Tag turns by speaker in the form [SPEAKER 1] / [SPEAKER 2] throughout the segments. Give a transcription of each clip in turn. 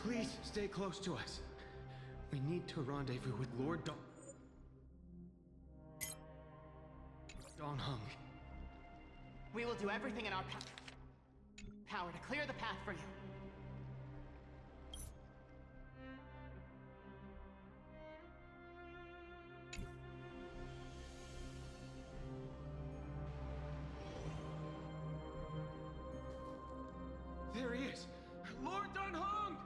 [SPEAKER 1] Please stay close to us. We need to rendezvous with Lord Dong Hung.
[SPEAKER 2] We will do everything in our power to clear the path for you.
[SPEAKER 1] There he is! Lord Dong Hung!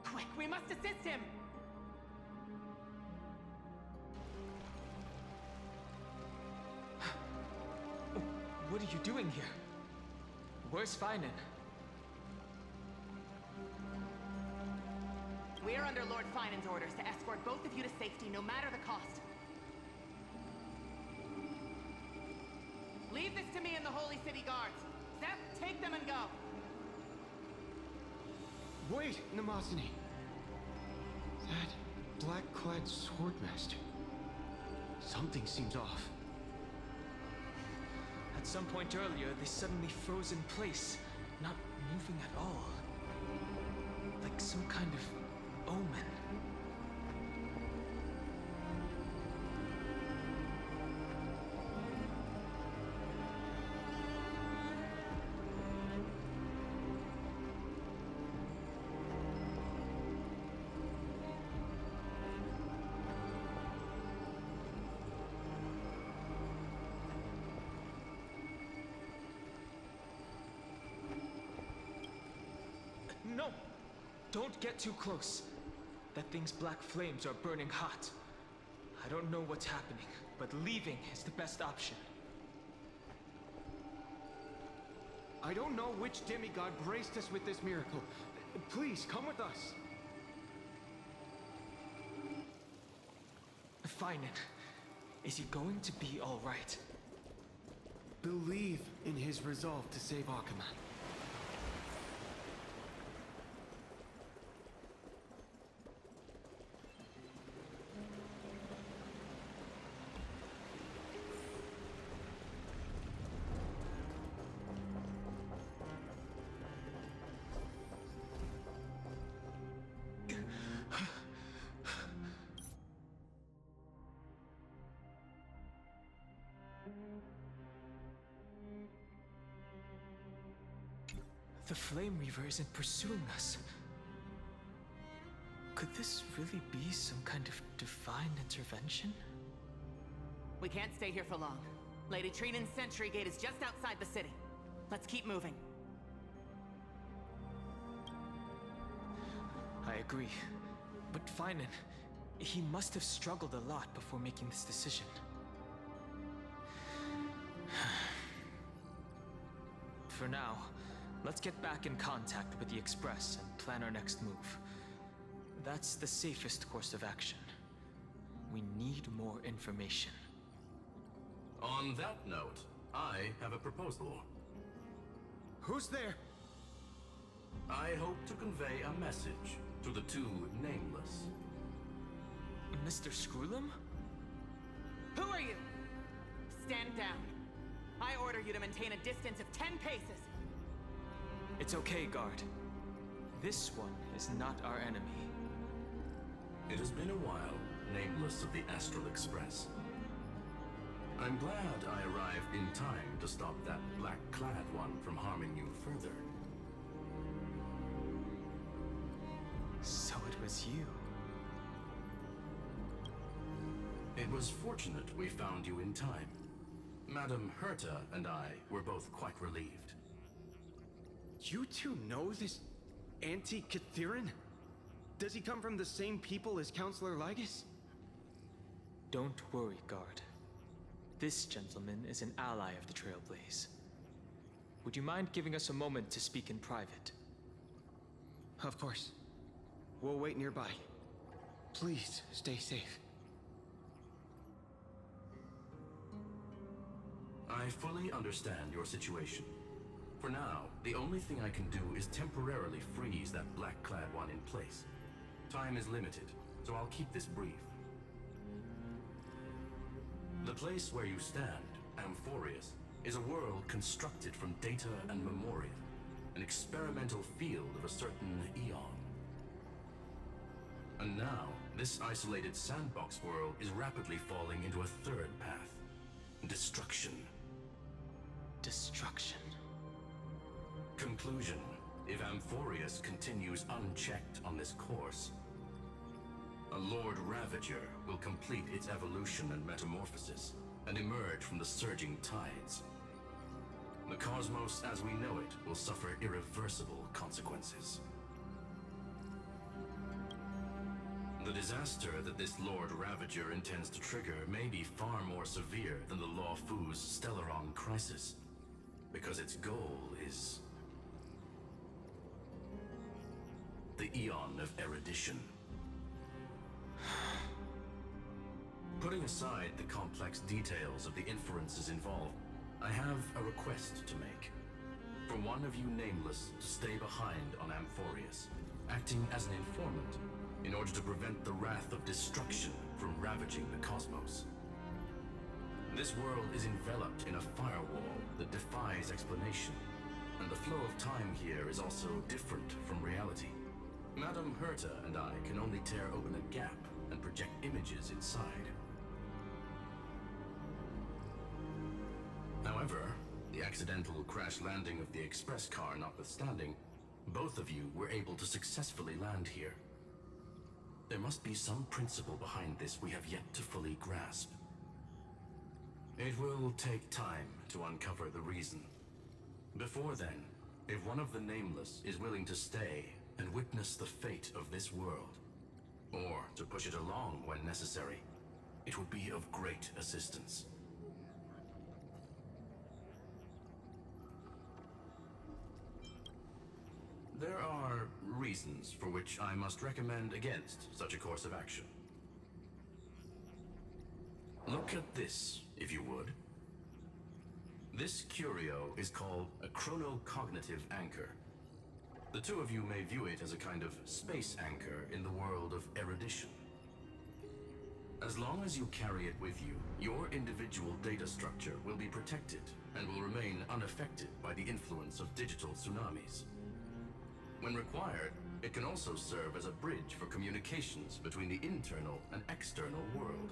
[SPEAKER 2] Quick, we must assist him!
[SPEAKER 3] What are you doing here? Where's Feinen?
[SPEAKER 2] We are under Lord Feinen's orders to escort both of you to safety, no matter the cost. Leave this to me and the Holy City Guards. Zeph, take them and go.
[SPEAKER 1] Wait, Namazani. That black-clad swordmaster. Something seems off.
[SPEAKER 3] At some point earlier, they suddenly froze in place, not moving at all. Like some kind of omen. No! Don't get too close. That thing's black flames are burning hot. I don't know what's happening, but leaving is the best option.
[SPEAKER 1] I don't know which demigod graced us with this miracle. Please, come with us.
[SPEAKER 3] Feinen, is he going to be all right?
[SPEAKER 1] Believe in his resolve to save Akaman.
[SPEAKER 3] The Flame Reaver isn't pursuing us. Could this really be some kind of divine intervention?
[SPEAKER 2] We can't stay here for long. Lady Trinan's sentry gate is just outside the city. Let's keep moving.
[SPEAKER 3] I agree. But Feinen, he must have struggled a lot before making this decision. For now, let's get back in contact with the Express and plan our next move. That's the safest course of action. We need more information.
[SPEAKER 4] On that note, I have a proposal.
[SPEAKER 1] Who's there?
[SPEAKER 4] I hope to convey a message to the two nameless.
[SPEAKER 3] Mr. Screwlum?
[SPEAKER 2] Who are you? Stand down. I order you to maintain a distance of 10 paces.
[SPEAKER 3] It's okay, guard. This one is not our enemy.
[SPEAKER 4] It has been a while, nameless of the Astral Express. I'm glad I arrived in time to stop that black-clad one from harming you further.
[SPEAKER 3] So it was you.
[SPEAKER 4] It was fortunate we found you in time. Madame Herta and I were both quite relieved.
[SPEAKER 1] You two know this anti-Cathiran? Does he come from the same people as Counselor Lygus?
[SPEAKER 3] Don't worry, guard. This gentleman is an ally of the Trailblaze. Would you mind giving us a moment to speak in private?
[SPEAKER 1] Of course. We'll wait nearby. Please, stay safe.
[SPEAKER 4] I fully understand your situation. For now, the only thing I can do is temporarily freeze that black-clad one in place. Time is limited, so I'll keep this brief. The place where you stand, Amphorius, is a world constructed from data and memoria. an experimental field of a certain eon. And now, this isolated sandbox world is rapidly falling into a third path. Destruction.
[SPEAKER 3] Destruction.
[SPEAKER 4] Conclusion. If Amphorius continues unchecked on this course, a Lord Ravager will complete its evolution and metamorphosis, and emerge from the surging tides. The cosmos as we know it will suffer irreversible consequences. The disaster that this Lord Ravager intends to trigger may be far more severe than the Law Fu's Stellaron crisis, because its goal is the Eon of Erudition. Putting aside the complex details of the inferences involved, I have a request to make. For one of you nameless to stay behind on Amphorius, acting as an informant, in order to prevent the wrath of destruction from ravaging the cosmos. This world is enveloped in a firewall that defies explanation, and the flow of time here is also different from reality. Madame Herta and I can only tear open a gap and project images inside. However, the accidental crash landing of the express car notwithstanding, both of you were able to successfully land here. There must be some principle behind this we have yet to fully grasp. It will take time to uncover the reason. Before then, if one of the Nameless is willing to stay and witness the fate of this world, or to push it along when necessary, it would be of great assistance. There are reasons for which I must recommend against such a course of action. Look at this, if you would. This curio is called a chronocognitive anchor. The two of you may view it as a kind of space anchor in the world of erudition. As long as you carry it with you, your individual data structure will be protected and will remain unaffected by the influence of digital tsunamis. When required, it can also serve as a bridge for communications between the internal and external world.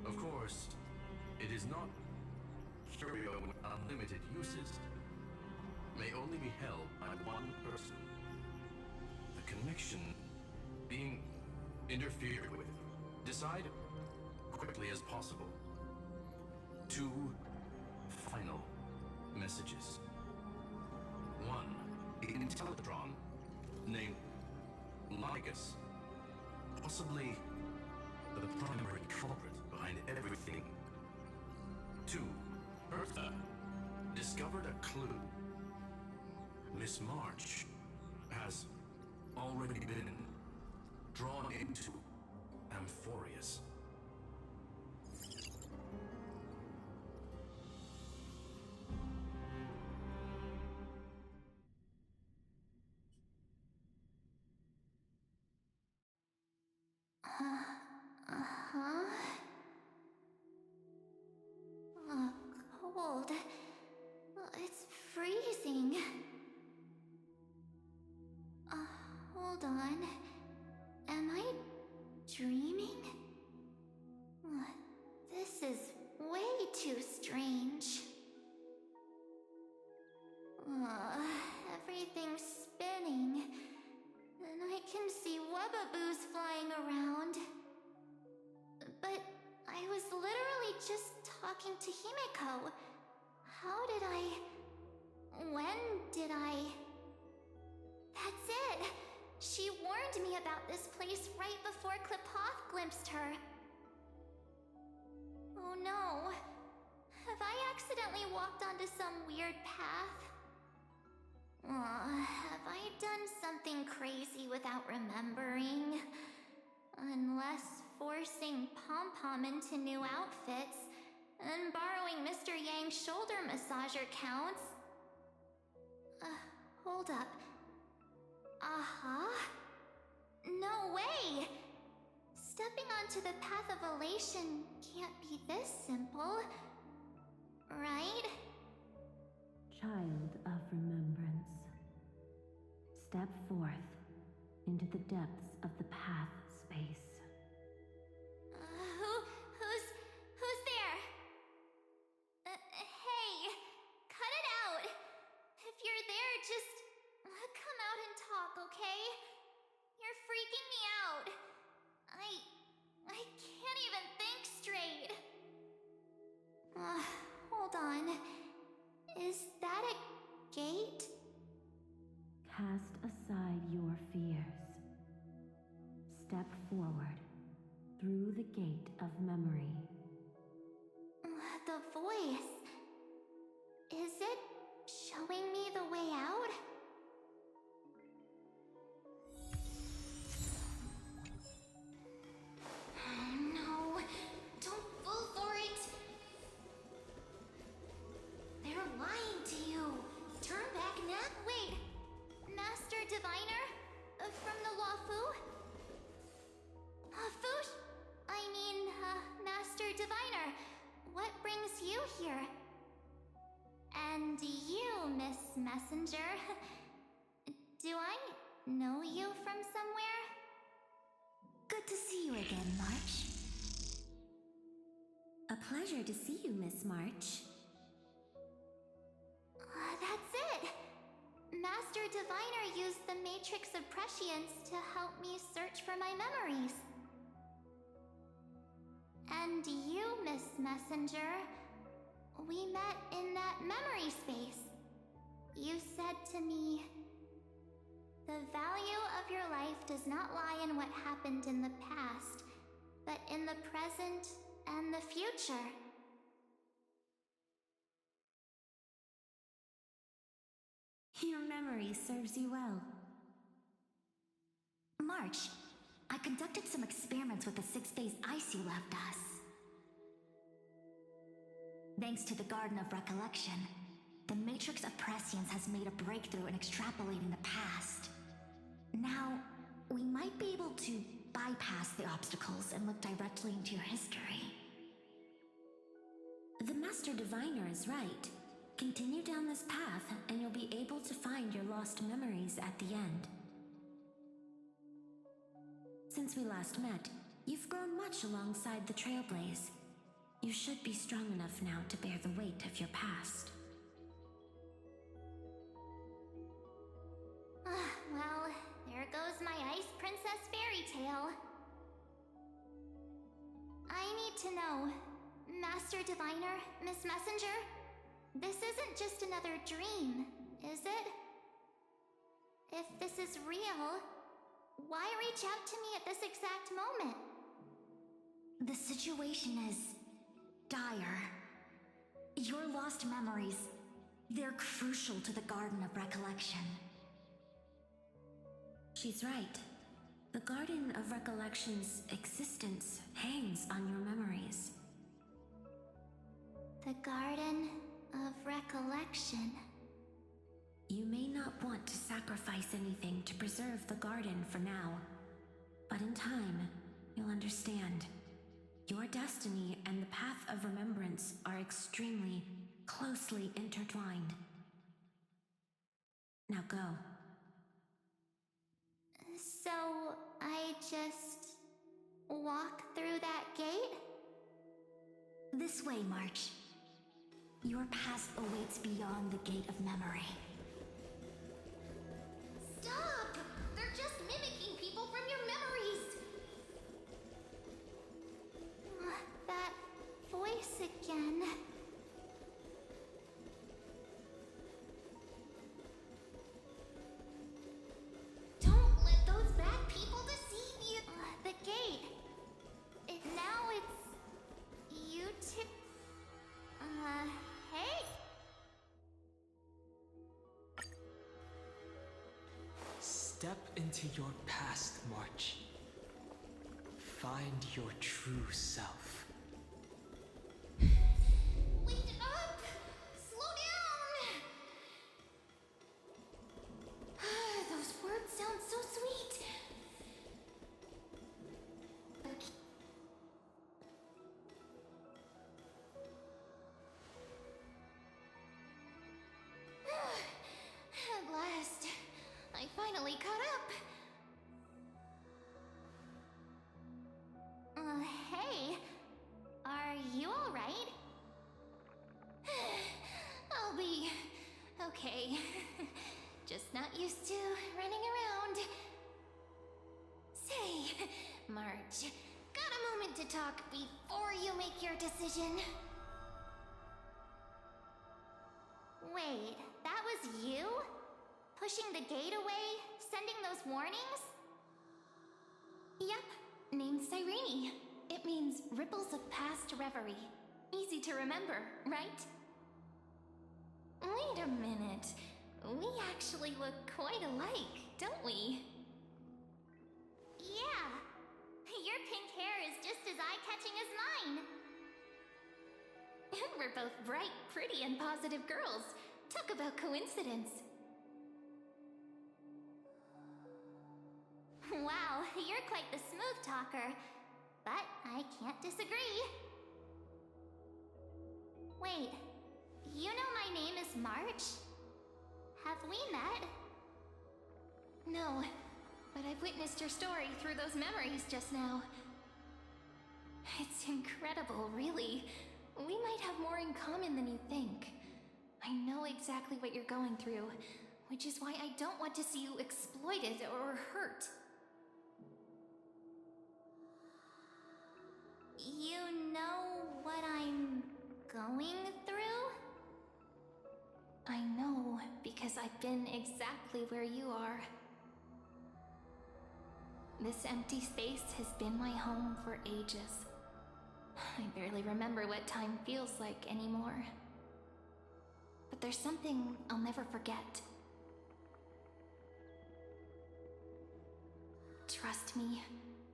[SPEAKER 4] Of course, it is not curio with unlimited uses. May only be held by one person. The connection being interfered with. Decide quickly as possible. 2 final messages. 1. Intellatron, named Ligus, possibly the primary culprit behind everything. 2. Herta discovered a clue. Miss March has already been drawn into Amphorius.
[SPEAKER 5] Cold. It's freezing. Hold on. Am I dreaming? This is way too strange. Everything's spinning, and I can see wubbaboos flying around. But I was literally just talking to Himeko. How did I... When did I... That's it! She warned me about this place right before Klipoth glimpsed her. Oh no. Have I accidentally walked onto some weird path? Have I done something crazy without remembering? Unless forcing Pom-Pom into new outfits and borrowing Mr. Yang's shoulder massager counts. Hold up. No way! Stepping onto the path of elation can't be this simple, right?
[SPEAKER 6] Child of remembrance. Step forth into the depths of the path space.
[SPEAKER 5] Who's there? Hey, cut it out. If you're there, just come out and talk, okay? You're freaking me out. I can't even think straight. Hold on. Is that a gate?
[SPEAKER 6] Cast aside your fears. Step forward through the gate of memory.
[SPEAKER 5] The voice. Is it showing me the way out? No, don't fall for it. They're lying to you. Turn back now. Wait, Master Diviner? From the Wafu? Master Diviner, what brings you here? And you, Miss Messenger. Do I know you from somewhere?
[SPEAKER 6] Good to see you again, March. A pleasure to see you, Miss March.
[SPEAKER 5] That's it! Master Diviner used the Matrix of Prescience to help me search for my memories. And you, Miss Messenger, we met in that memory space. You said to me, the value of your life does not lie in what happened in the past, but in the present and the future.
[SPEAKER 6] Your memory serves you well.
[SPEAKER 7] March, I conducted some experiments with the 6-phase ice you left us. Thanks to the Garden of Recollection, the Matrix of Prescience has made a breakthrough in extrapolating the past. Now, we might be able to bypass the obstacles and look directly into your history.
[SPEAKER 6] The Master Diviner is right. Continue down this path, and you'll be able to find your lost memories at the end. Since we last met, you've grown much alongside the Trailblaze. You should be strong enough now to bear the weight of your past.
[SPEAKER 5] Well, there goes my Ice Princess fairy tale. I need to know, Master Diviner, Miss Messenger, this isn't just another dream, is it? If this is real, why reach out to me at this exact moment?
[SPEAKER 7] The situation is dire. Your lost memories, they're crucial to the Garden of Recollection.
[SPEAKER 6] She's right. The Garden of Recollection's existence hangs on your memories.
[SPEAKER 5] The Garden of Recollection.
[SPEAKER 6] You may not want to sacrifice anything to preserve the garden for now, but in time, you'll understand. Your destiny and the path of remembrance are extremely, closely intertwined. Now go.
[SPEAKER 5] So, I just walk through that gate?
[SPEAKER 7] This way, March. Your past awaits beyond the Gate of Memory.
[SPEAKER 5] Stop! They're just mimicking people from your memories! That voice again. Don't let those bad people deceive you! The gate. Now it's... you two... hey?
[SPEAKER 3] Step into your past, March. Find your true self.
[SPEAKER 5] Wait up! Slow down! Those words sound so sweet. At last, I finally Just not used to running around. Say, March, got a moment to talk before you make your decision? Wait, that was you? Pushing the gate away? Sending those warnings? Yep, name's Cyrene. It means ripples of past reverie. Easy to remember, right? Wait a minute. We actually look quite alike, don't we? Yeah. Your pink hair is just as eye-catching as mine. And we're both bright, pretty, and positive girls. Talk about coincidence. Wow, you're quite the smooth talker. But I can't disagree. Wait, you know my name is March? Have we met? No, but I've witnessed your story through those memories just now. It's incredible, really. We might have more in common than you think. I know exactly what you're going through, which is why I don't want to see you exploited or hurt. You know what I'm going through? I know, because I've been exactly where you are. This empty space has been my home for ages. I barely remember what time feels like anymore. But there's something I'll never forget. Trust me,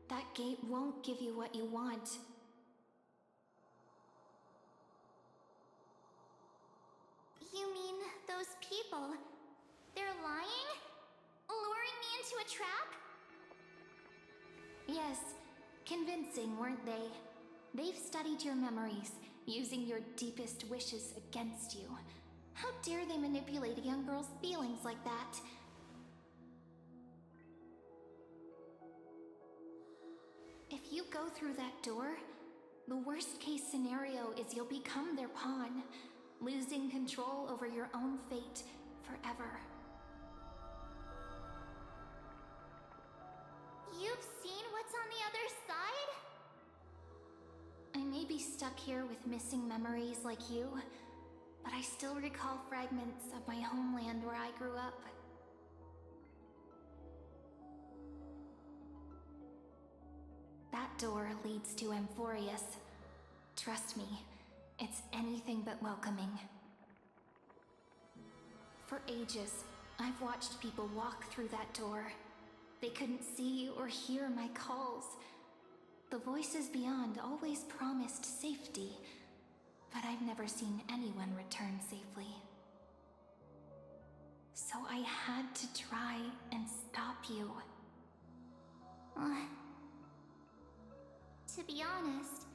[SPEAKER 5] that gate won't give you what you want. You mean those people? They're lying? Luring me into a trap? Yes, convincing, weren't they? They've studied your memories, using your deepest wishes against you. How dare they manipulate a young girl's feelings like that? If you go through that door, the worst case scenario is you'll become their pawn, losing control over your own fate forever. You've seen what's on the other side? I may be stuck here with missing memories like you, but I still recall fragments of my homeland where I grew up. That door leads to Amphorius. Trust me, it's anything but welcoming. For ages, I've watched people walk through that door. They couldn't see or hear my calls. The voices beyond always promised safety, but I've never seen anyone return safely. So I had to try and stop you. To be honest,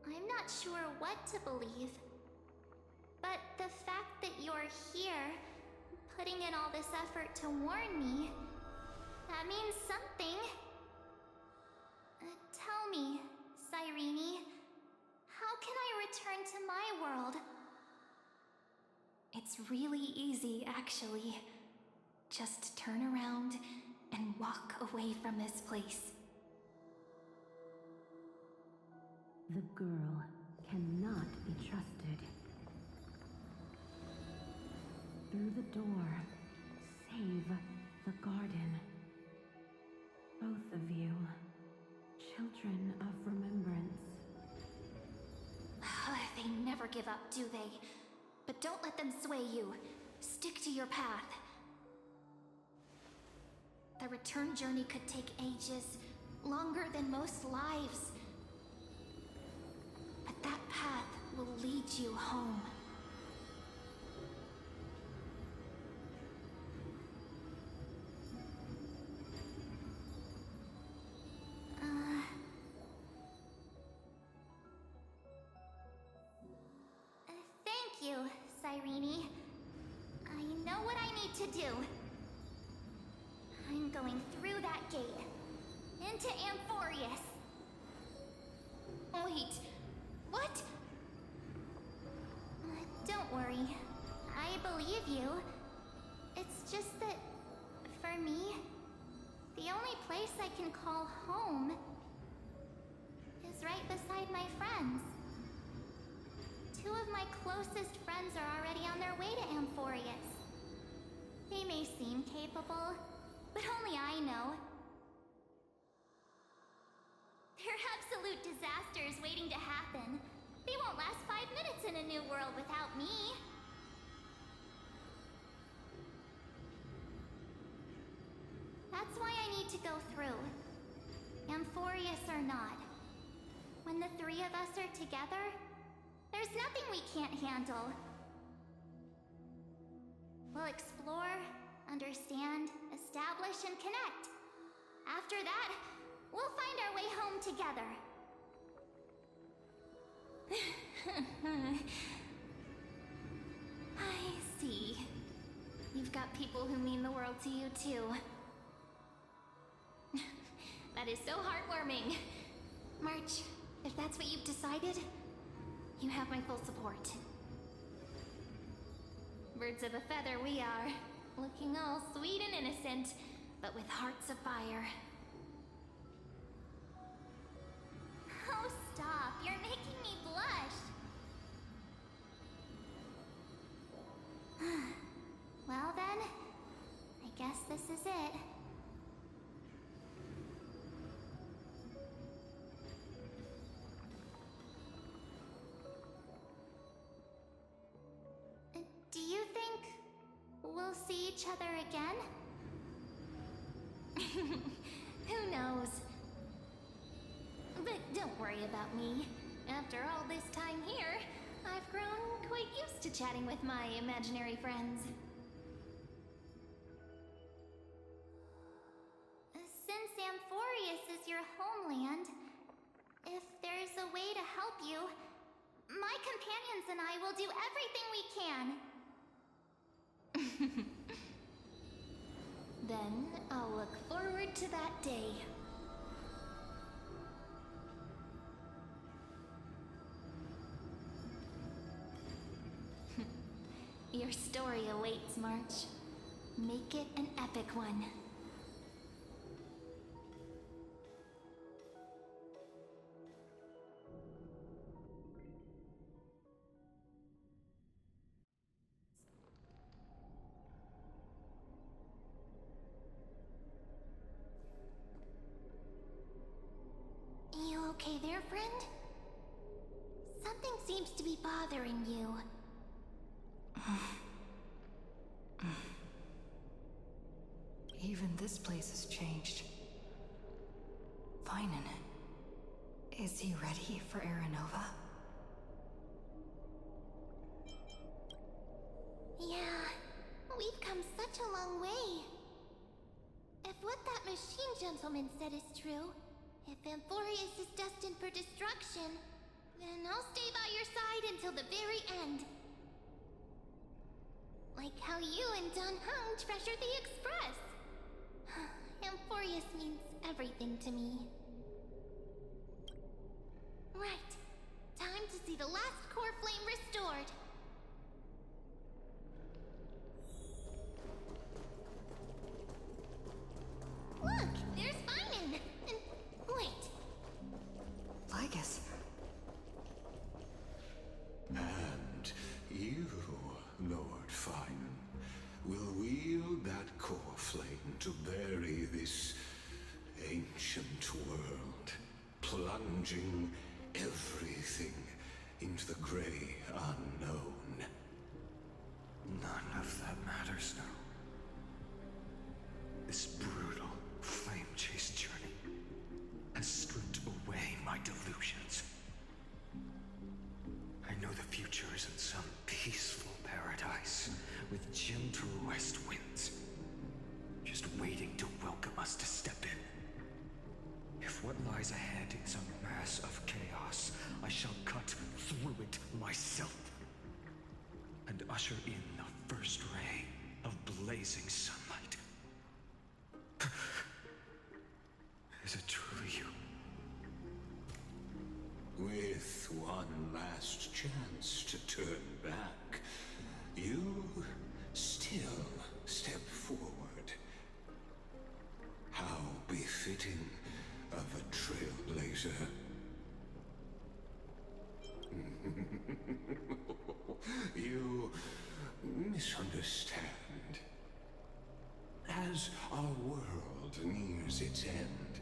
[SPEAKER 5] I'm not sure what to believe. But the fact that you're here, putting in all this effort to warn me, that means something. Tell me, Cyrene, how can I return to my world? It's really easy, actually. Just turn around and walk away from this place.
[SPEAKER 6] The girl cannot be trusted. Through the door, save the garden. Both of you, children of remembrance.
[SPEAKER 5] They never give up, do they? But don't let them sway you. Stick to your path. The return journey could take ages, longer than most lives. But that path will lead you home. Thank you, Cyrene. I know what I need to do. I'm going through that gate. Into Amphorius. Wait, what? Don't worry. I believe you. It's just that For me, the only place I can call home is right beside my friends. Two of my closest friends are already on their way to Amphorius. They may seem capable, but only I know. They're absolute disasters waiting to happen. They won't last 5 minutes in a new world without me. That's why I need to go through. Amphorius or not. When the three of us are together, there's nothing we can't handle. We'll explore, understand, establish, and connect. After that, we'll find our way home together. I see. You've got people who mean the world to you, too. That is so heartwarming. March, if that's what you've decided, you have my full support. Birds of a feather we are, looking all sweet and innocent, but with hearts of fire. Oh, stop. You're making me blush. Well then, I guess this is it. Do you think we'll see each other again? Who knows? But don't worry about me. After all this time here, I've grown quite used to chatting with my imaginary friends. Since Amphorius is your homeland, if there's a way to help you, my companions and I will do everything we can. Then I'll look forward to that day. Your story awaits, March. Make it an epic one. You okay there, friend? Something seems to be bothering you.
[SPEAKER 8] Even this place has changed. Vinen. Is he ready for Aranova?
[SPEAKER 5] Yeah, we've come such a long way. If what that machine gentleman said is true, if Amphorius is destined for destruction, then I'll stay by your side until the very end. Like how you and Dun Hung treasured the Express. Amphorius means everything to me. Right. Time to see the last core flame restored. Look, there's Vinen. And wait.
[SPEAKER 8] Lygus.
[SPEAKER 9] And you, Lord Finan, will wield that core flame to bury this ancient world, plunging everything into the gray unknown.
[SPEAKER 10] None of that matters now. This brutal, flame-chased journey has stripped away my delusions. I know the future is in some peaceful paradise with gentle west winds, just waiting to welcome us to step in. If what lies ahead is a mass of chaos, I shall cut through it myself and usher in the first ray of blazing sunlight. Is it truly you?
[SPEAKER 9] With one last chance to turn back, you still step forward, misunderstand. As our world nears its end,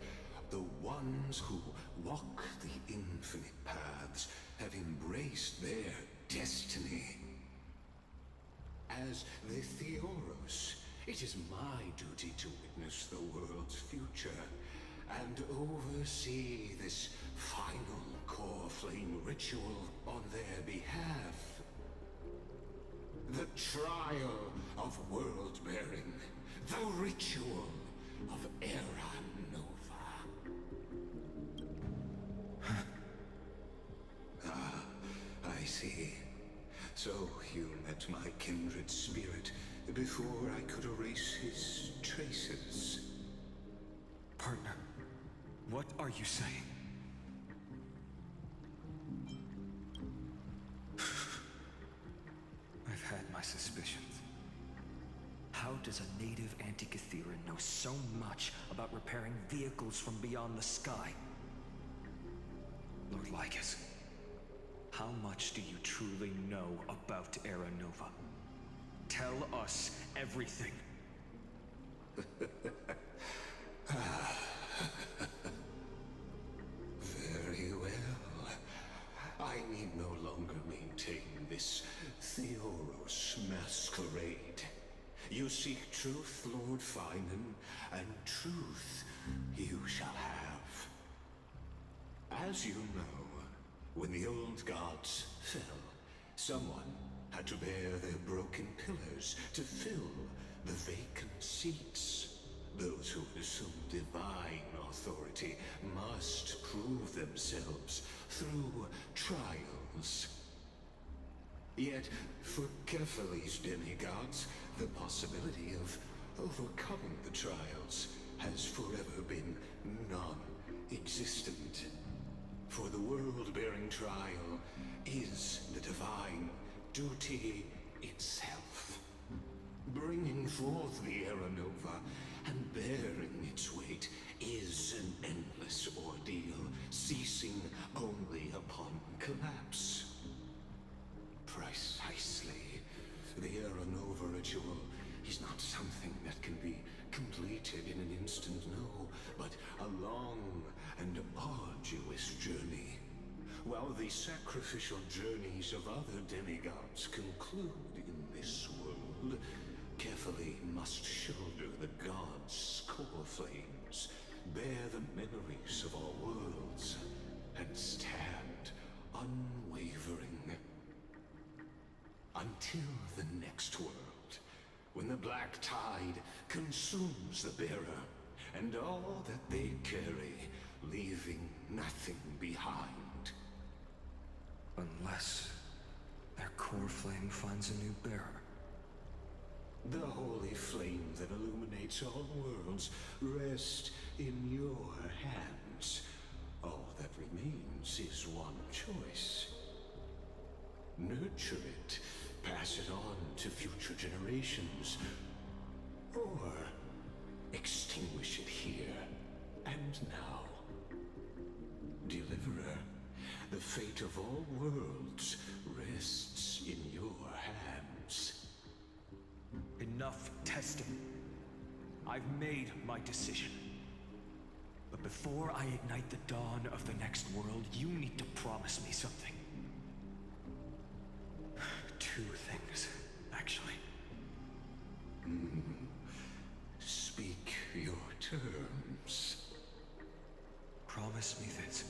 [SPEAKER 9] the ones who walk the infinite paths have embraced their destiny. As the Theoros, it is my duty to witness the world's future and oversee this final core flame ritual on their behalf. The trial of world-bearing, the ritual of Era Nova. Ah, I see. So you met my kindred spirit before I could erase his traces.
[SPEAKER 10] Partner, what are you saying? I've had my suspicions. How does a native Antikytheran know so much about repairing vehicles from beyond the sky? Lord Lycus, how much do you truly know about Era Nova? Tell us everything.
[SPEAKER 9] Very well. I need no longer maintain this Theoros masquerade. You seek truth, Lord Finan, and truth you shall have. As you know, when the old gods fell, someone had to bear their broken pillars to fill the vacant seats. Those who assume divine authority must prove themselves through trials. Yet, for Kefali's demigods, the possibility of overcoming the trials has forever been non-existent. For the world-bearing trial is the divine duty itself. Bringing forth the Era Nova and bearing its weight is an endless ordeal, ceasing only upon collapse. Precisely. The Era Nova ritual is not something that can be completed in an instant, no, but a long and arduous journey. While the sacrificial journeys of other demigods conclude in this world, Kefali must shoulder the gods' core flames, bear the memories of our worlds, and stand unwavering. Until the next world, when the black tide consumes the bearer, and all that they carry, leaving nothing behind.
[SPEAKER 10] Unless their core flame finds a new bearer.
[SPEAKER 9] The holy flame that illuminates all worlds rests in your hands. All that remains is one choice. Nurture it, pass it on to future generations, or extinguish it here and now. Deliverer, the fate of all worlds rests in your hands.
[SPEAKER 10] Enough testing. I've made my decision. But before I ignite the dawn of the next world, you need to promise me something. Two things, actually.
[SPEAKER 9] Speak your terms.
[SPEAKER 10] Promise me this.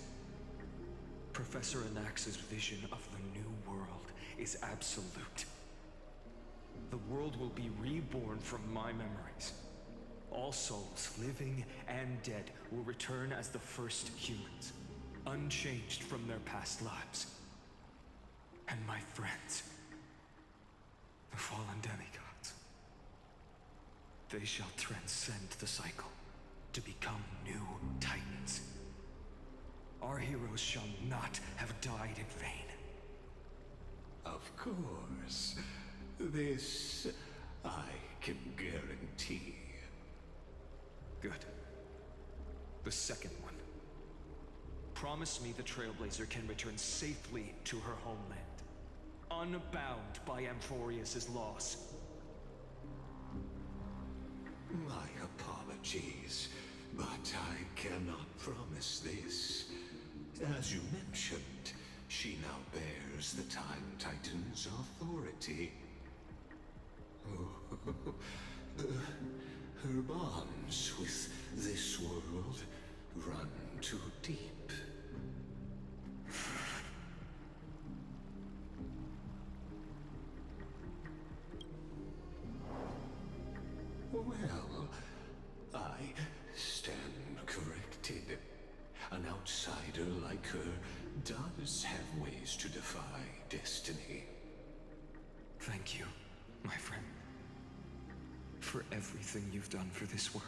[SPEAKER 10] Professor Anax's vision of the new world is absolute. The world will be reborn from my memories. All souls, living and dead, will return as the first humans, unchanged from their past lives. And my friends, the fallen demigods, they shall transcend the cycle to become new titans. Our heroes shall not have died in vain.
[SPEAKER 9] Of course. This I can guarantee.
[SPEAKER 10] Good. The second one. Promise me the Trailblazer can return safely to her homeland. unbound by Amphorius's loss.
[SPEAKER 9] My apologies, but I cannot promise this. As you mentioned, she now bears the Time Titan's authority. Her bonds with this world run too deep. Well, I stand corrected. An outsider like her does have ways to defy destiny.
[SPEAKER 10] Thank you, my friend, for everything you've done for this world.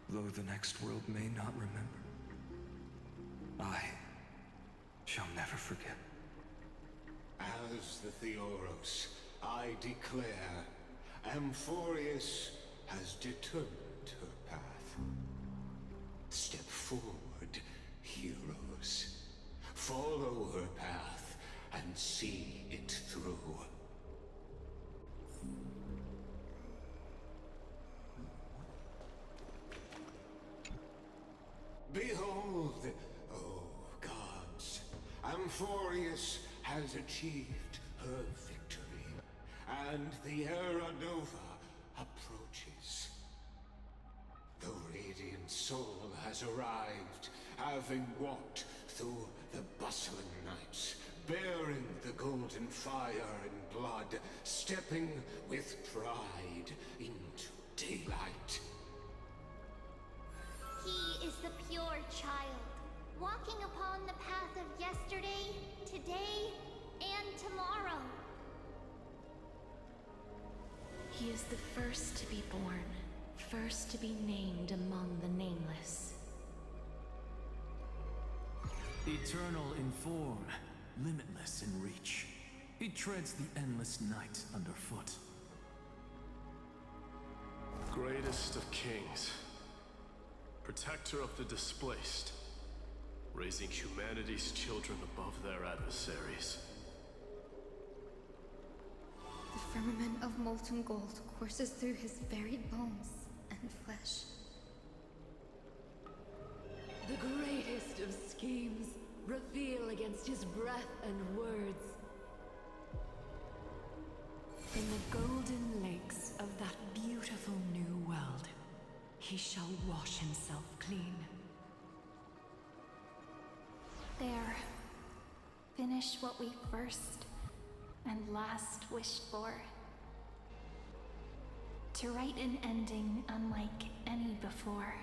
[SPEAKER 10] Though the next world may not remember, I shall never forget.
[SPEAKER 9] As the Theoros, I declare, Amphorius has determined her path. Step forward, heroes. Follow her path and see it through. Behold, oh gods, Amphorius has achieved her victory, and the Era Nova approaches. The Radiant Soul has arrived, having walked through the bustling nights, bearing the golden fire and blood, stepping with pride into daylight.
[SPEAKER 5] He is the pure child, walking upon the path of yesterday, today, and tomorrow.
[SPEAKER 6] He is the first to be born, first to be named among the nameless.
[SPEAKER 11] Eternal in form, limitless in reach. He treads the endless night underfoot.
[SPEAKER 12] Greatest of kings. Protector of the displaced. Raising humanity's children above their adversaries.
[SPEAKER 13] The firmament of molten gold courses through his very bones and flesh.
[SPEAKER 14] The greatest of schemes reveal against his breath and words.
[SPEAKER 8] In the golden lakes of that beautiful new world, he shall wash himself clean.
[SPEAKER 5] There. Finish what we first and last wished for. To write an ending unlike any before,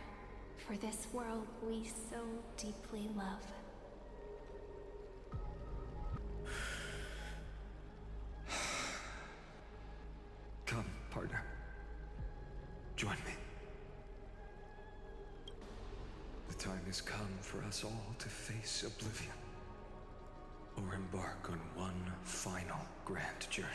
[SPEAKER 5] for this world we so deeply love.
[SPEAKER 10] Come, partner. Join me. The time has come for us all to face oblivion, or embark on one final grand journey.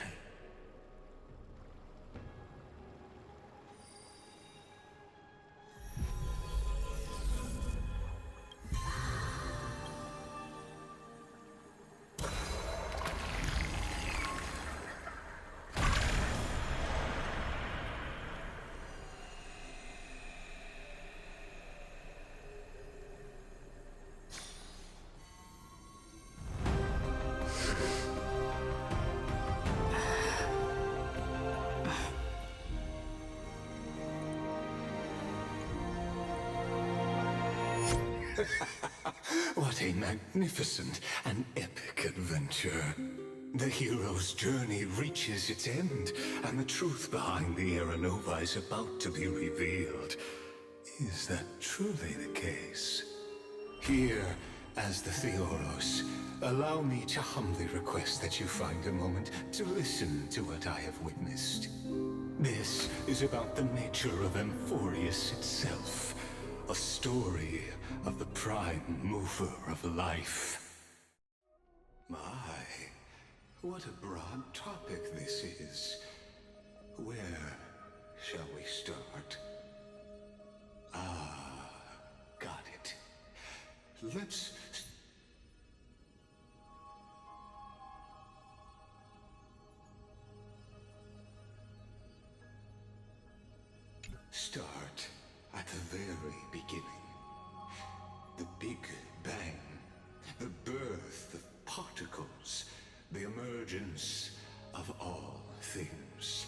[SPEAKER 9] What a magnificent and epic adventure. The hero's journey reaches its end, and the truth behind the Era Nova is about to be revealed. Is that truly the case? Here, as the Theoros, allow me to humbly request that you find a moment to listen to what I have witnessed. This is about the nature of Amphorius itself, a story of the prime mover of life. My, what a broad topic this is. Where shall we start? Ah, got it. Let's... start at the very beginning. The Big Bang, the birth of particles, the emergence of all things.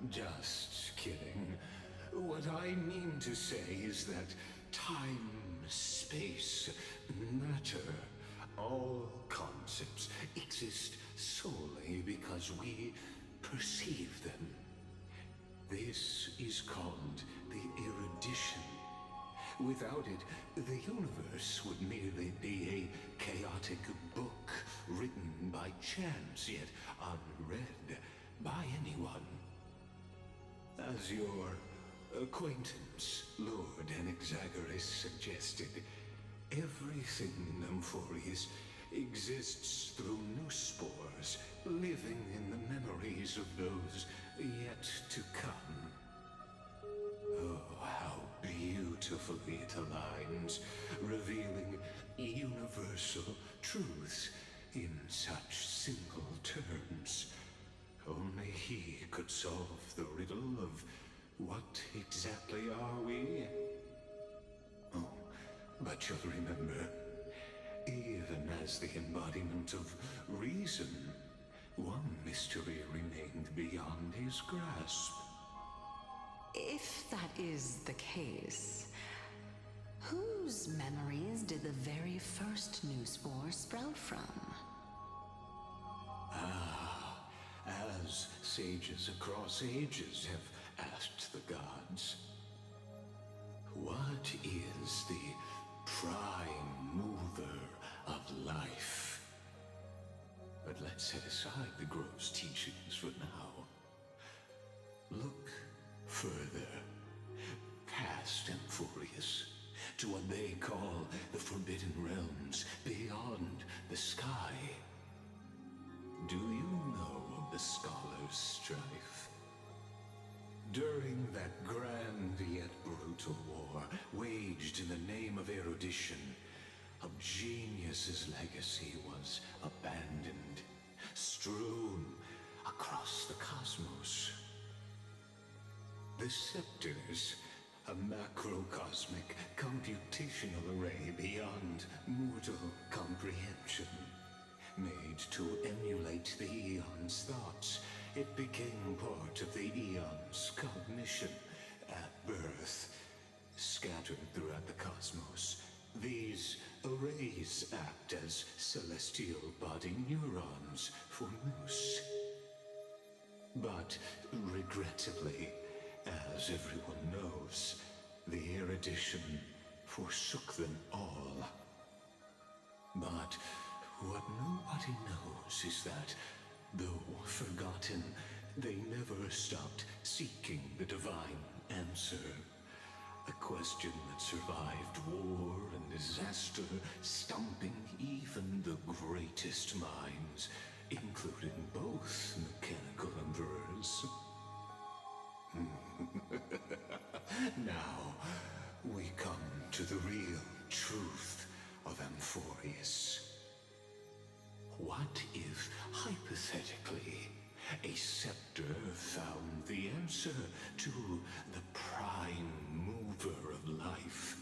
[SPEAKER 9] Just kidding. What I mean to say is that time, space, matter, all concepts exist solely because we perceive them. This is called the erudition. Without it, the universe would merely be a chaotic book written by chance, yet unread by anyone. As your acquaintance, Lord Anaxagoras, suggested, everything in Amphorius exists through new spores, living in the memories of those yet to come. Oh, how beautifully it aligns, revealing universal truths in such simple terms. Only he could solve the riddle of what exactly are we? Oh, but you'll remember, even as the embodiment of reason, one mystery remained beyond his grasp.
[SPEAKER 6] If that is the case, whose memories did the very first new spore sprout from?
[SPEAKER 9] Ah, as sages across ages have asked the gods, what is the prime mover of life? But let's set aside the grove's teachings for now. Look further, past Amphorius, to what they call the Forbidden Realms beyond the sky. Do you know of the Scholar's Strife? During that grand yet brutal war, waged in the name of erudition, a genius's legacy was abandoned, strewn across the cosmos. The Scepters, a macrocosmic computational array beyond mortal comprehension. Made to emulate the Eon's thoughts, it became part of the Eon's cognition at birth. Scattered throughout the cosmos, these arrays act as celestial body neurons for Moose. But regrettably, as everyone knows, the erudition forsook them all. But what nobody knows is that, though forgotten, they never stopped seeking the divine answer. A question that survived war and disaster, stumping even the greatest minds, including both mechanical emperors. Now, we come to the real truth of Amphorius. What if, hypothetically, a scepter found the answer to the prime mover of life?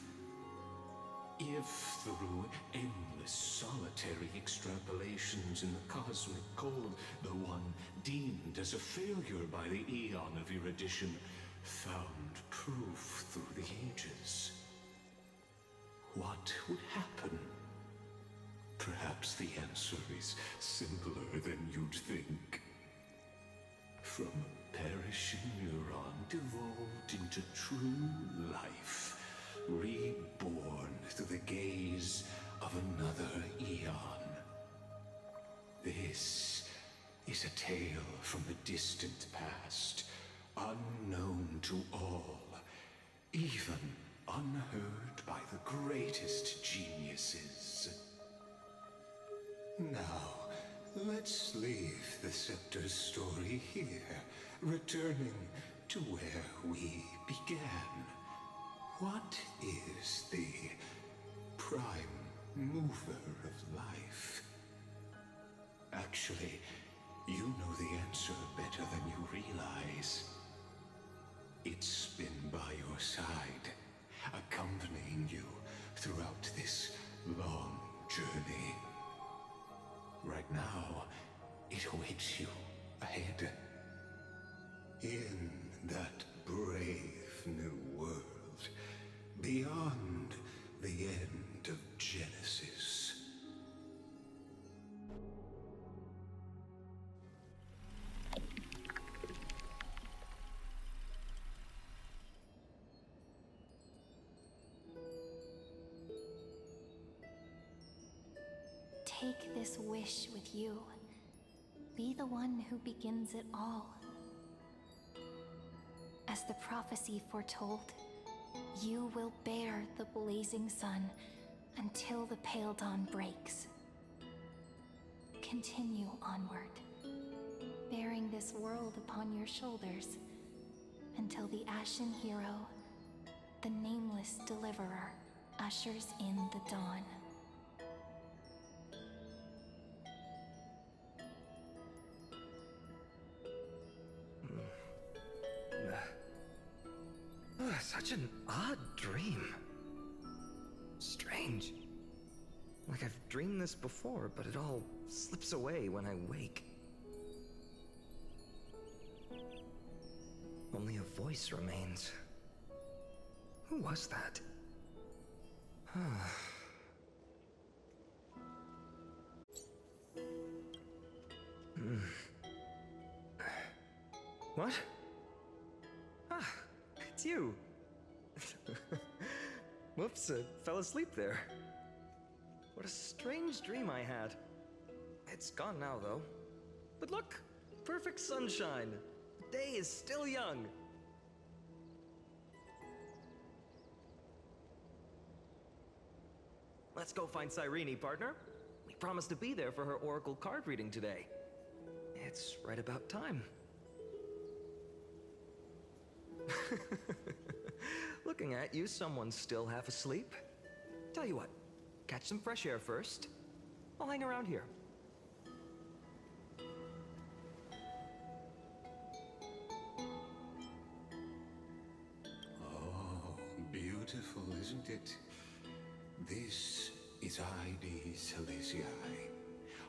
[SPEAKER 9] If through endless solitary extrapolations in the cosmic code, the one deemed as a failure by the Eon of erudition found proof through the ages, what would happen? Perhaps the answer is simpler than you'd think. From a perishing neuron devolved into true life, reborn through the gaze of another Eon. This is a tale from the distant past, unknown to all, even unheard by the greatest geniuses. Now, let's leave the Scepter's story here, returning to where we began. What is the prime mover of life? Actually, You know the answer better than you realize. It's been by your side, accompanying you throughout this long journey. Right now, it awaits you ahead. In that brave new world, beyond the end of Genesis.
[SPEAKER 7] Take this wish with you. Be the one who begins it all. As the prophecy foretold, you will bear the blazing sun until the pale dawn breaks. Continue onward, bearing this world upon your shoulders until the Ashen Hero, the nameless deliverer, ushers in the dawn.
[SPEAKER 10] Such an odd dream. Strange. Like I've dreamed this before, but it all slips away when I wake. Only a voice remains. Who was that? What? Ah, it's you. Whoops, I fell asleep there. What a strange dream I had. It's gone now, though. But look, perfect sunshine. The day is still young. Let's go find Cyrene, partner. We promised to be there for her oracle card reading today. It's right about time. Looking at you, someone's still half asleep. Tell you what, catch some fresh air first. I'll hang around here.
[SPEAKER 9] Oh, beautiful, isn't it? This is Ides Elysiae,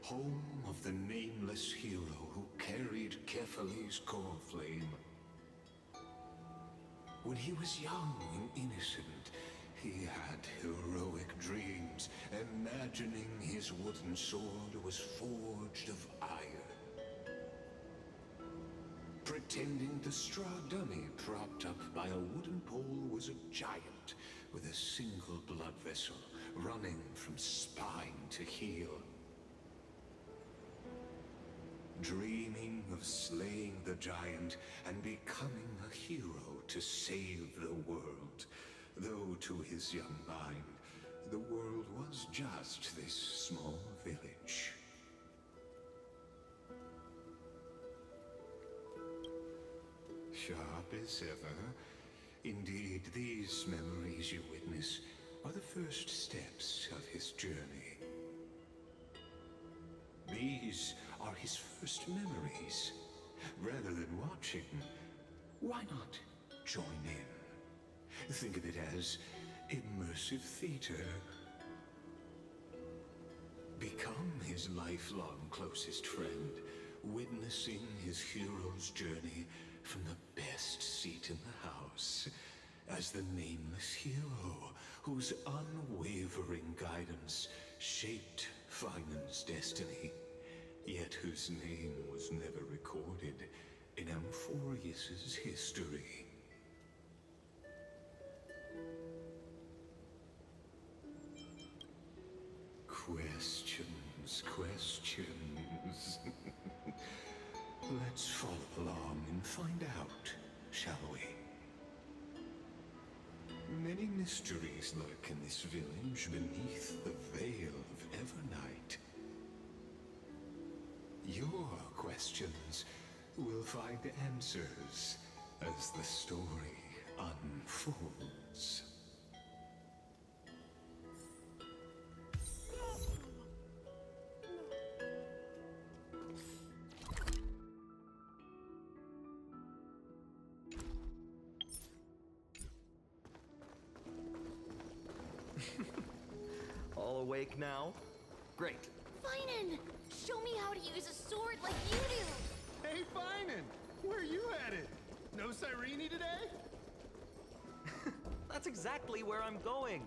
[SPEAKER 9] home of the nameless hero who carried Kephales's core flame. When he was young and innocent, he had heroic dreams, imagining his wooden sword was forged of iron. Pretending the straw dummy propped up by a wooden pole was a giant with a single blood vessel running from spine to heel. Dreaming of slaying the giant and becoming a hero to save the world, though to his young mind, the world was just this small village. Sharp as ever. Indeed, these memories you witness are the first steps of his journey. These are his first memories. Rather than watching, why not join in? Think of it as immersive theater. Become his lifelong closest friend, witnessing his hero's journey from the best seat in the house, as the nameless hero whose unwavering guidance shaped Finan's destiny, yet whose name was never recorded in Amphorius's history. Questions, questions. Let's follow along and find out, shall we? Many mysteries lurk in this village beneath the veil of Evernight. Your questions will find answers as the story unfolds.
[SPEAKER 15] awake now? Great.
[SPEAKER 5] Finan! Show me how to use a sword like you do!
[SPEAKER 1] Hey, Finan! Where are you headed? No Cyrene today?
[SPEAKER 15] That's exactly where I'm going.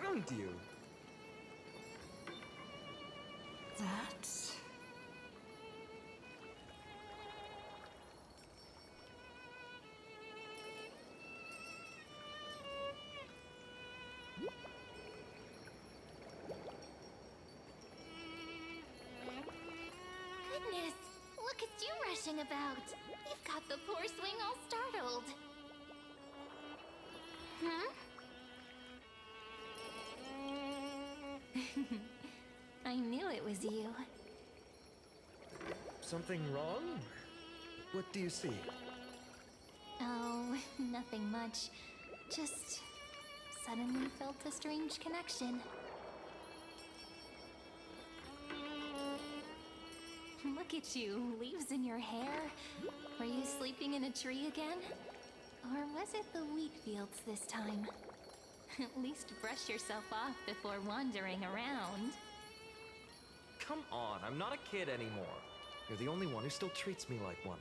[SPEAKER 15] Found you.
[SPEAKER 8] That...
[SPEAKER 5] Goodness! Look at you rushing about! You've got the poor swing all startled! Hmm? I knew it was you.
[SPEAKER 15] Something wrong? What do you see?
[SPEAKER 5] Oh, nothing much. Just suddenly felt a strange connection. Look at you, leaves in your hair. Were you sleeping in a tree again? Or was it the wheat fields this time? At least brush yourself off before wandering around.
[SPEAKER 15] Come on, I'm not a kid anymore. You're the only one who still treats me like one.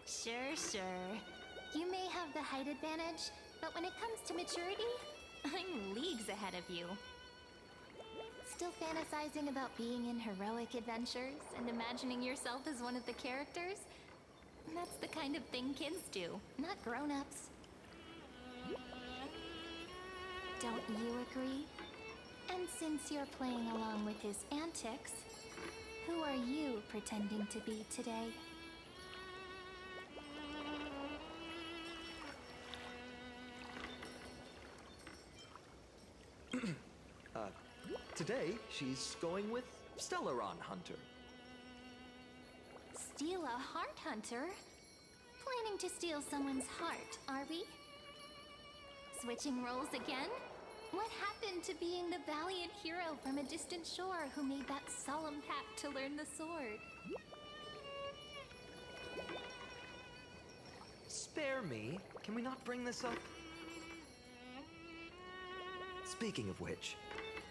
[SPEAKER 5] Sure. You may have the height advantage, but when it comes to maturity, I'm leagues ahead of you. Still fantasizing about being in heroic adventures and imagining yourself as one of the characters? That's the kind of thing kids do, not grown-ups. Don't you agree? And since you're playing along with his antics, who are you pretending to be today?
[SPEAKER 15] Today, she's going with Stellaron Hunter.
[SPEAKER 5] Steal a heart hunter? Planning to steal someone's heart, are we? Switching roles again? What happened to being the valiant hero from a distant shore who made that solemn pact to learn the sword?
[SPEAKER 15] Spare me. Can we not bring this up? Speaking of which,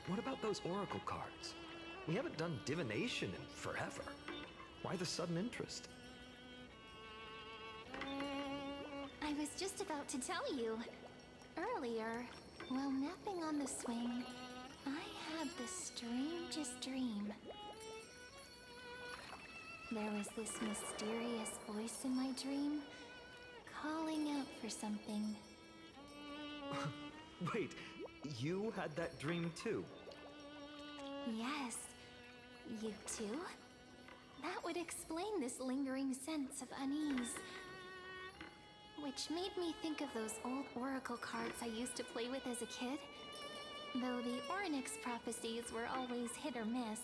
[SPEAKER 15] what about those oracle cards? We haven't done divination in forever. Why the sudden interest?
[SPEAKER 5] I was just about to tell you. Earlier, while napping on the swing, I had the strangest dream. There was this mysterious voice in my dream, calling out for something.
[SPEAKER 15] Wait, you had that dream too?
[SPEAKER 5] Yes, you too? That would explain this lingering sense of unease. Which made me think of those old oracle cards I used to play with as a kid. Though the Ornyx prophecies were always hit or miss.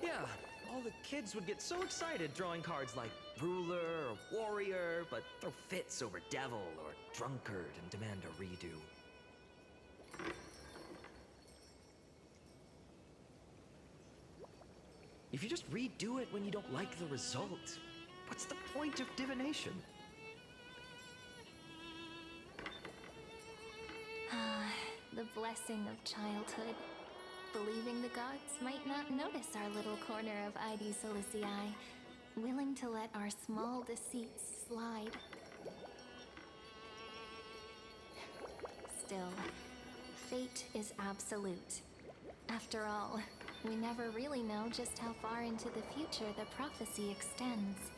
[SPEAKER 15] Yeah, all the kids would get so excited drawing cards like ruler or warrior, but throw fits over devil or drunkard and demand a redo. If you just redo it when you don't like the result, what's the point of divination?
[SPEAKER 5] The blessing of childhood. Believing the gods might not notice our little corner of ID Solicii, willing to let our small deceits slide. Still, fate is absolute. After all, we never really know just how far into the future the prophecy extends.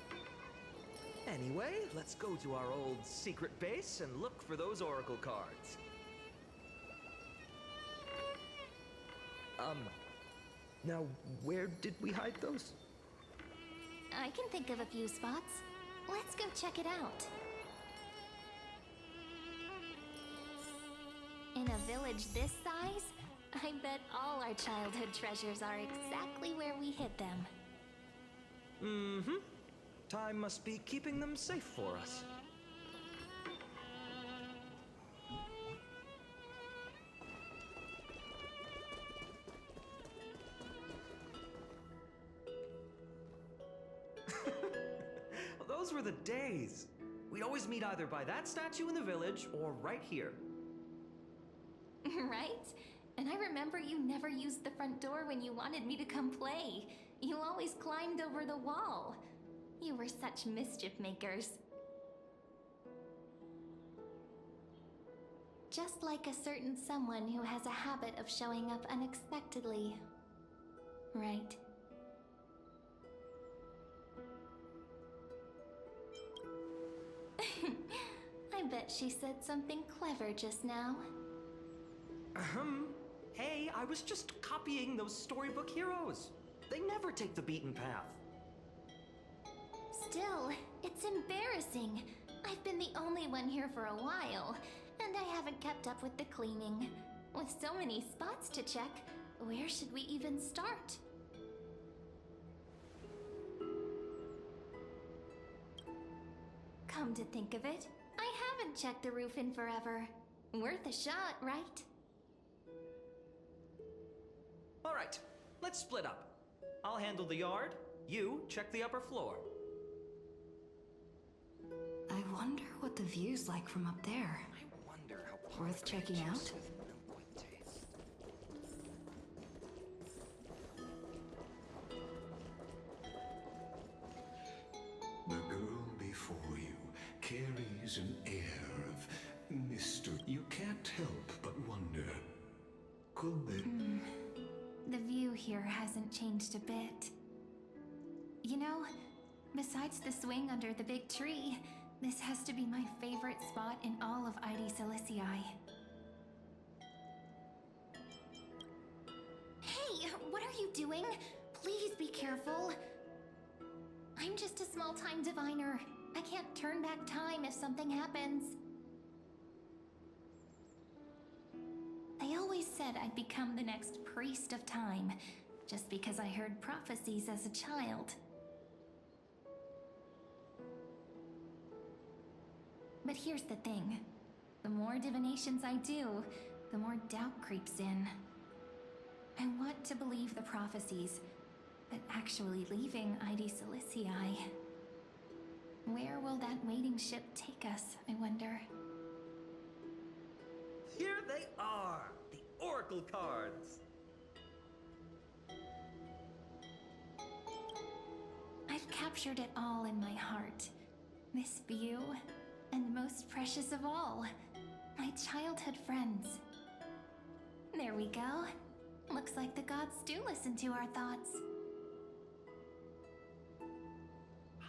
[SPEAKER 15] Anyway, let's go to our old secret base and look for those oracle cards. Now, where did we hide those?
[SPEAKER 5] I can think of a few spots. Let's go check it out. In a village this size, I bet all our childhood treasures are exactly where we hid them.
[SPEAKER 15] Mm-hmm. Time must be keeping them safe for us. Those were the days. We'd always meet either by that statue in the village or right here.
[SPEAKER 5] Right? And I remember you never used the front door when you wanted me to come play. You always climbed over the wall. You were such mischief makers. Just like a certain someone who has a habit of showing up unexpectedly. Right? I bet she said something clever just now.
[SPEAKER 15] Hey, I was just copying those storybook heroes. They never take the beaten path.
[SPEAKER 5] Still, it's embarrassing. I've been the only one here for a while, and I haven't kept up with the cleaning. With so many spots to check, where should we even start? Come to think of it, I haven't checked the roof in forever. Worth a shot, right?
[SPEAKER 15] All right, let's split up. I'll handle the yard. You check the upper floor.
[SPEAKER 8] I wonder what the view's like from up there.
[SPEAKER 10] I wonder how
[SPEAKER 8] Worth checking out?
[SPEAKER 9] The girl before you carries an air of mystery. You can't help but wonder, could they...
[SPEAKER 5] The view here hasn't changed a bit. You know, besides the swing under the big tree, this has to be my favorite spot in all of ID Silicii. Hey, what are you doing? Please be careful. I'm just a small-time diviner. I can't turn back time if something happens. They always said I'd become the next priest of time, just because I heard prophecies as a child. But here's the thing. The more divinations I do, the more doubt creeps in. I want to believe the prophecies, but actually leaving ID Silicii... Where will that waiting ship take us, I wonder?
[SPEAKER 15] Here they are, the oracle cards.
[SPEAKER 5] I've captured it all in my heart. This view, and most precious of all, my childhood friends. There we go. Looks like the gods do listen to our thoughts.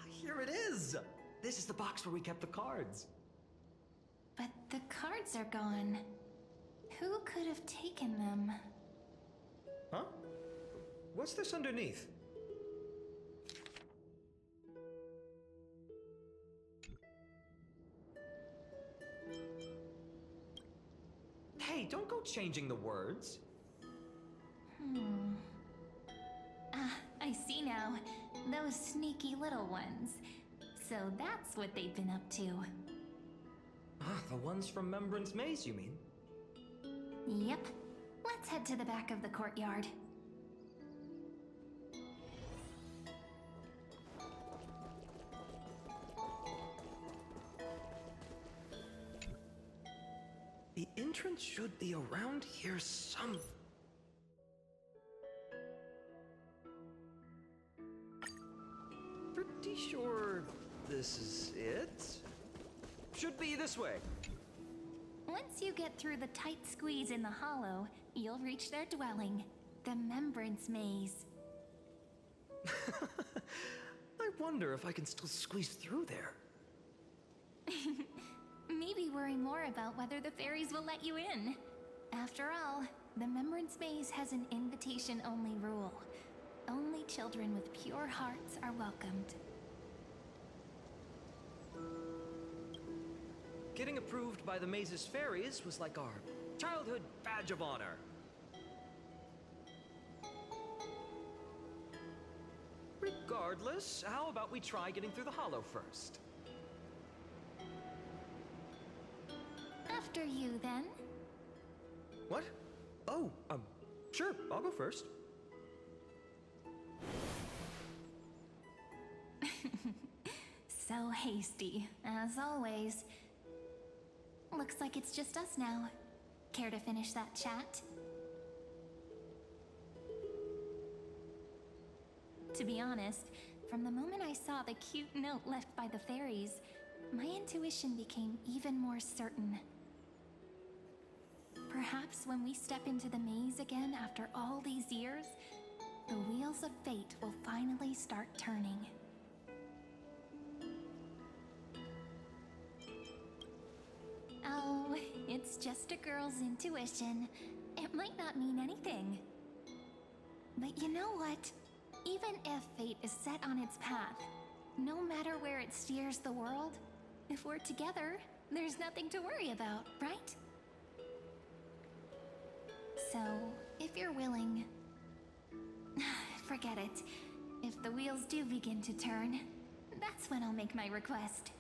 [SPEAKER 15] Here it is! This is the box where we kept the cards.
[SPEAKER 5] But the cards are gone. Who could have taken them?
[SPEAKER 15] Huh? What's this underneath? Hey, don't go changing the words.
[SPEAKER 5] Ah, I see now. Those sneaky little ones. So that's what they've been up to.
[SPEAKER 15] The ones from Remembrance Maze, you mean?
[SPEAKER 5] Yep. Let's head to the back of the courtyard.
[SPEAKER 15] The entrance should be around here some... Pretty sure this is it? Should be this way.
[SPEAKER 5] Once you get through the tight squeeze in the hollow, you'll reach their dwelling, the Remembrance Maze.
[SPEAKER 15] I wonder if I can still squeeze through there.
[SPEAKER 5] Maybe worry more about whether the fairies will let you in. After all, the Remembrance Maze has an invitation-only rule. Only children with pure hearts are welcomed.
[SPEAKER 15] Getting approved by the maze's fairies was like our childhood badge of honor. Regardless, how about we try getting through the hollow first?
[SPEAKER 5] After you, then.
[SPEAKER 15] What? Oh, sure, I'll go first.
[SPEAKER 5] So hasty, as always. Looks like it's just us now. Care to finish that chat? To be honest, from the moment I saw the cute note left by the fairies, my intuition became even more certain. Perhaps when we step into the maze again after all these years, the wheels of fate will finally start turning. Oh, it's just a girl's intuition. It might not mean anything. But you know what? Even if fate is set on its path, no matter where it steers the world, if we're together, there's nothing to worry about, right? So, if you're willing... forget it. If the wheels do begin to turn, that's when I'll make my request.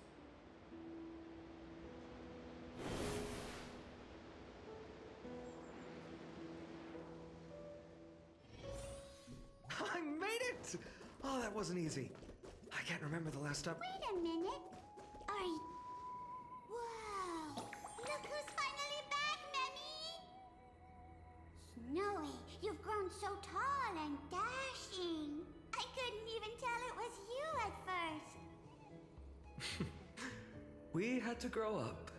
[SPEAKER 10] I made it! Oh, that wasn't easy. I can't remember the last time.
[SPEAKER 5] Wait a minute. Are you... Wow! Look who's finally back, Memmy! Snowy, you've grown so tall and dashing. I couldn't even tell it was you at first.
[SPEAKER 10] We had to grow up.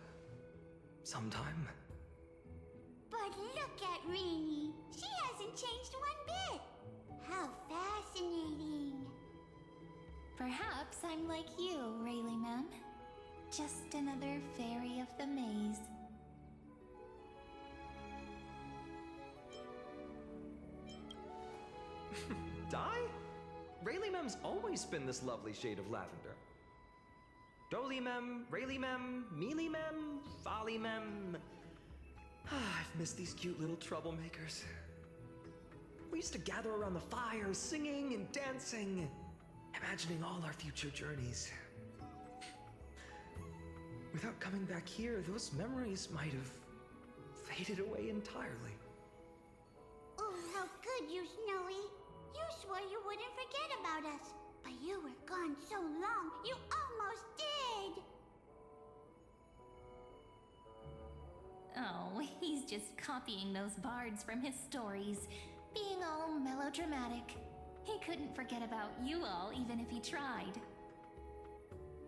[SPEAKER 10] Sometime.
[SPEAKER 5] But look at Rainy. She hasn't changed one bit. How fascinating. Perhaps I'm like you, Rayleigh Ma'am. Just another fairy of the maze.
[SPEAKER 15] Di? Rayleigh Mem's always been this lovely shade of lavender. Doly Mem, Rayleigh Mem, Mealy Mem, Folly Mem. I've missed these cute little troublemakers. We used to gather around the fire, singing and dancing, imagining all our future journeys. Without coming back here, those memories might have faded away entirely.
[SPEAKER 5] Oh, how good you, Snowy. You swore you wouldn't forget about us, but you were gone so long, you almost did. Oh, he's just copying those bards from his stories, being all melodramatic. He couldn't forget about you all, even if he tried.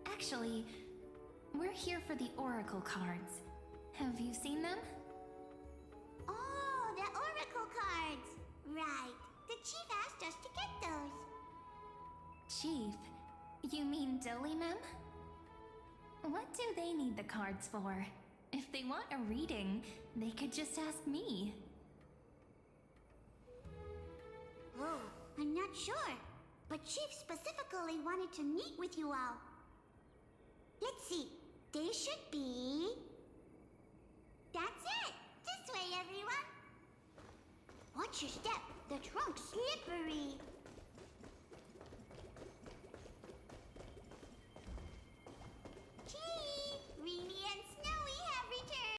[SPEAKER 5] Actually, we're here for the Oracle cards. Have you seen them? Oh, the Oracle cards! Right. The Chief asked us to get those. Chief? You mean Doly Mem? What do they need the cards for? If they want a reading, they could just ask me. Oh, I'm not sure. But Chief specifically wanted to meet with you all. Let's see. They should be... That's it! This way, everyone! Watch your step. The trunk's slippery.